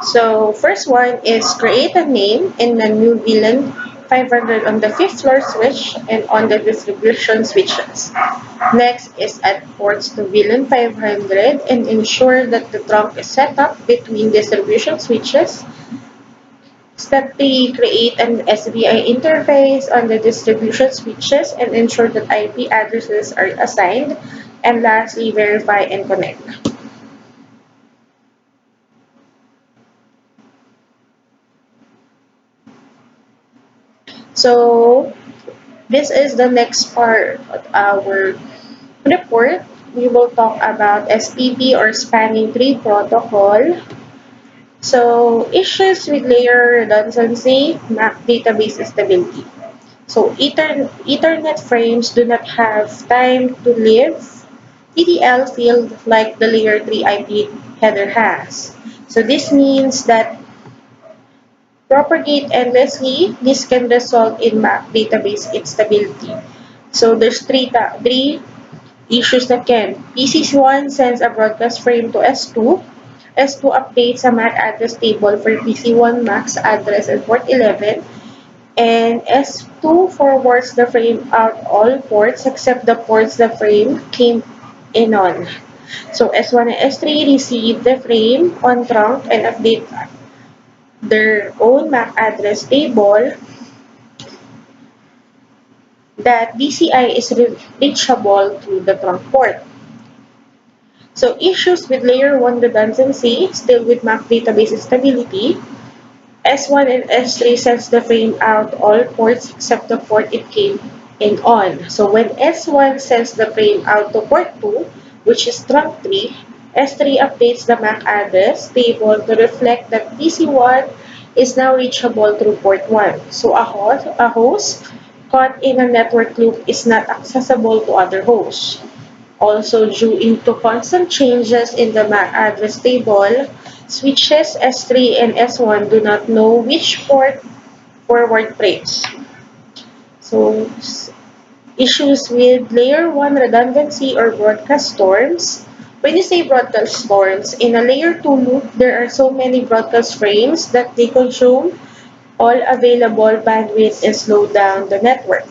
So first one is create a name in the new VLAN 500 on the fifth floor switch and on the distribution switches. Next is add ports to VLAN 500 and ensure that the trunk is set up between distribution switches. Step 3, create an SBI interface on the distribution switches and ensure that IP addresses are assigned. And lastly, verify and connect. So this is the next part of our report. We will talk about SPP or Spanning Tree Protocol. So issues with layer redundancy, MAC database stability. So Ethernet frames do not have time to live TTL field like the layer 3 IP header has. So this means that propagate endlessly, this can result in MAC database instability. So there's three issues that can. PC1 sends a broadcast frame to S2. S2 updates a MAC address table for PC1 MAC's address and port 11. And S2 forwards the frame out all ports except the ports the frame came in on. So S1 and S3 receive the frame on trunk and update their own MAC address table that DCI is reachable through the trunk port. So issues with layer 1 redundancy, still with MAC database stability, S1 and S3 sends the frame out all ports except the port it came in on. So when S1 sends the frame out to port 2, which is trunk 3, S3 updates the MAC address table to reflect that PC1 is now reachable through port 1. So a host caught in a network loop is not accessible to other hosts. Also, due into constant changes in the MAC address table, switches S3 and S1 do not know which port forward frames. So, issues with layer 1 redundancy or broadcast storms. When you say broadcast storms, in a layer 2 loop, there are so many broadcast frames that they consume all available bandwidth and slow down the network.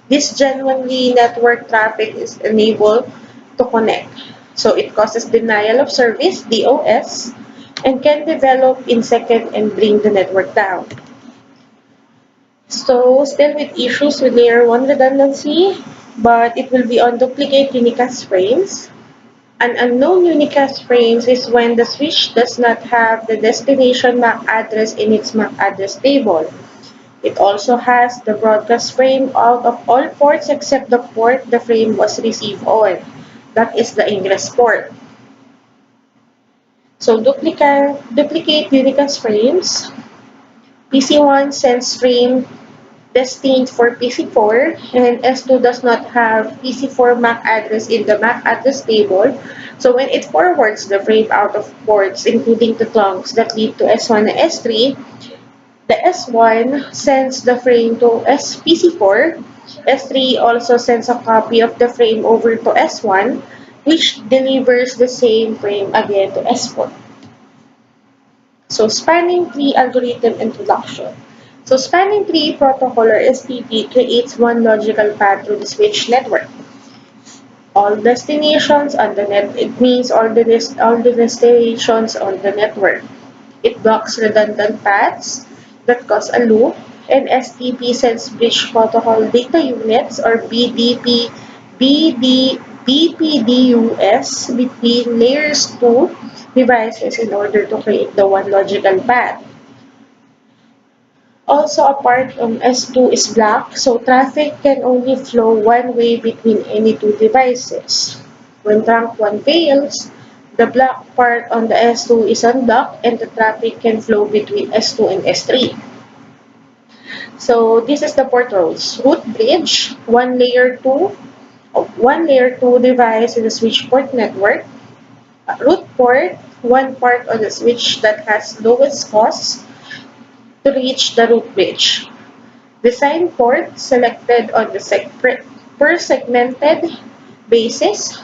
This genuinely network traffic is unable to connect. So it causes denial of service, DOS, and can develop in second and bring the network down. So still with issues with layer 1 redundancy, but it will be on duplicate unicast frames. An unknown unicast frames is when the switch does not have the destination MAC address in its MAC address table. It also has the broadcast frame out of all ports except the port the frame was received on. That is the ingress port. So duplicate unicast frames. PC1 sends frame destined for PC4 and S2 does not have PC4 MAC address in the MAC address table. So when it forwards the frame out of ports including the trunks that lead to S1 and S3, the S1 sends the frame to PC4. S3 also sends a copy of the frame over to S1, which delivers the same frame again to S4. So spanning tree algorithm introduction. So spanning tree protocol or STP creates one logical path through the switch network. All destinations on the net, it means all the destinations on the network. It blocks redundant paths that cause a loop, and STP sends bridge protocol data units or BPDUs between layers 2 devices in order to create the one logical path. Also, a part of S2 is blocked, so traffic can only flow one way between any two devices. When trunk 1 fails, the blocked part on the S2 is unblocked and the traffic can flow between S2 and S3. So this is the port rows. Root bridge, one layer 2 device in the switch port network. Root port, one part of the switch that has lowest cost to reach the root bridge. Design port selected on the per segmented basis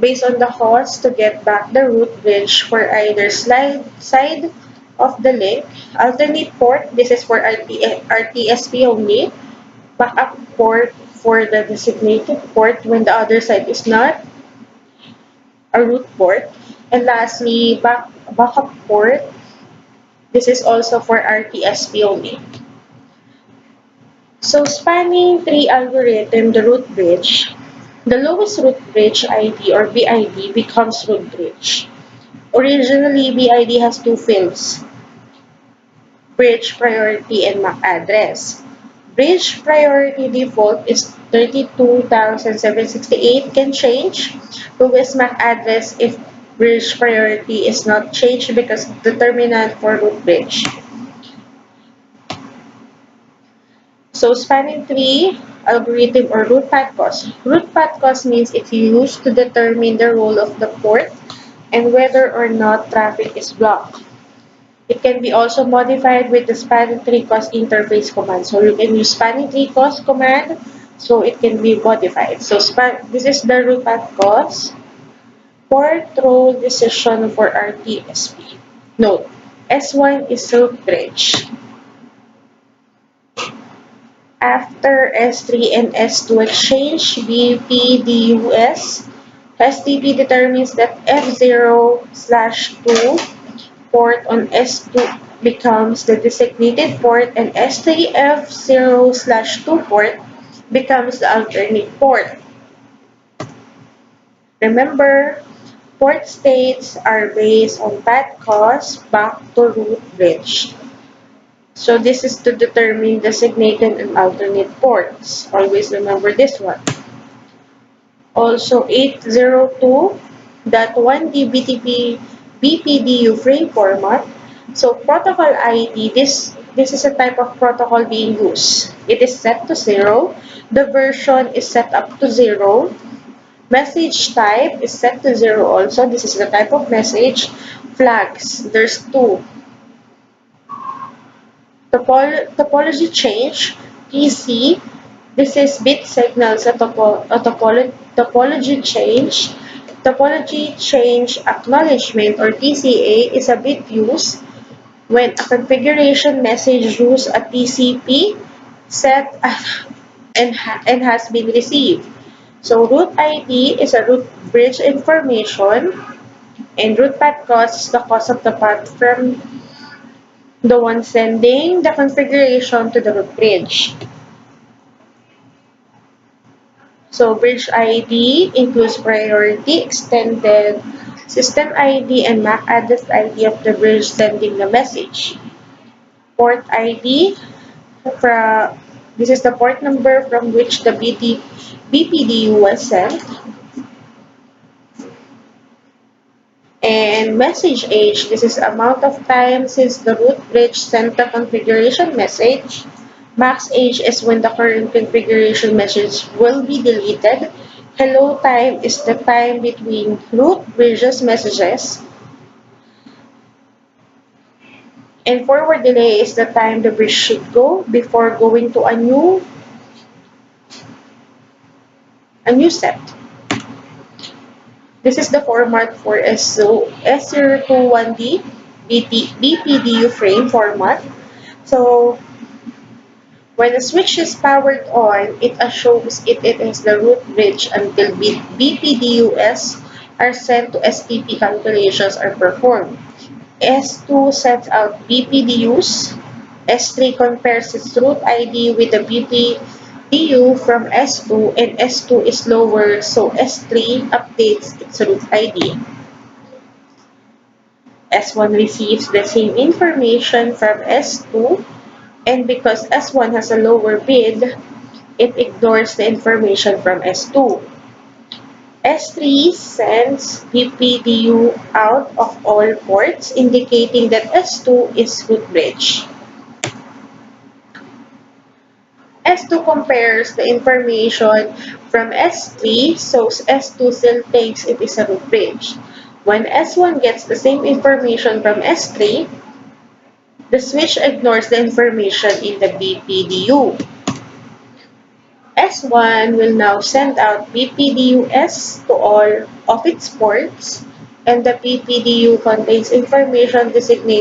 based on the cost to get back the root bridge for either side of the link. Alternate port, this is for RTSP only. Backup port for the designated port when the other side is not a root port. And lastly, backup port. This is also for RTSP only. So spanning tree algorithm, the root bridge. The lowest root bridge ID or BID becomes root bridge. Originally, BID has two fields, bridge priority and MAC address. Bridge priority default is 32,768, can change. Lowest MAC address if bridge priority is not changed because determinant for root bridge. So spanning tree algorithm or root path cost. Root path cost means it's used to determine the role of the port and whether or not traffic is blocked. It can be also modified with the spanning tree cost interface command. So you can use spanning tree cost command so it can be modified. So this is the root path cost. Port role decision for RTSP. Note, S1 is root bridge. After S3 and S2 exchange BPDUS, STP determines that F0/2 port on S2 becomes the designated port and S3F0/2 port becomes the alternate port. Remember, port states are based on path cost back to root bridge. So this is to determine designated and alternate ports. Always remember this one. Also 802.1D BPDU frame format. So protocol ID, this is a type of protocol being used. It is set to 0. The version is set up to 0. Message type is set to 0 also. This is the type of message. Flags, there's two. Topology change, TC. This is bit signals, topology change. Topology change acknowledgement or TCA is a bit used when a configuration message uses a TCP set and has been received. So root ID is a root bridge information and root path cost is the cost of the path from the one sending the configuration to the root bridge. So bridge ID includes priority, extended system ID, and MAC address ID of the bridge sending the message. Port ID, this is the port number from which the BPDU was sent. And message age, this is amount of time since the root bridge sent the configuration message. Max age is when the current configuration message will be deleted. Hello time is the time between root bridges messages. And forward delay is the time the bridge should go before going to a new step. This is the format for S021D BPDU frame format. So when the switch is powered on, it assumes it is the root bridge until BPDUs are sent to STP calculations are performed. S2 sends out BPDUs. S3 compares its root ID with the BPDU from S2 and S2 is lower so S3 updates its root ID. S1 receives the same information from S2 and because S1 has a lower bid, it ignores the information from S2. S3 sends BPDU out of all ports, indicating that S2 is root bridge. S2 compares the information from S3, so S2 still thinks it is a root bridge. When S1 gets the same information from S3, the switch ignores the information in the BPDU. S1 will now send out BPDUs to all of its ports, and the BPDU contains information designated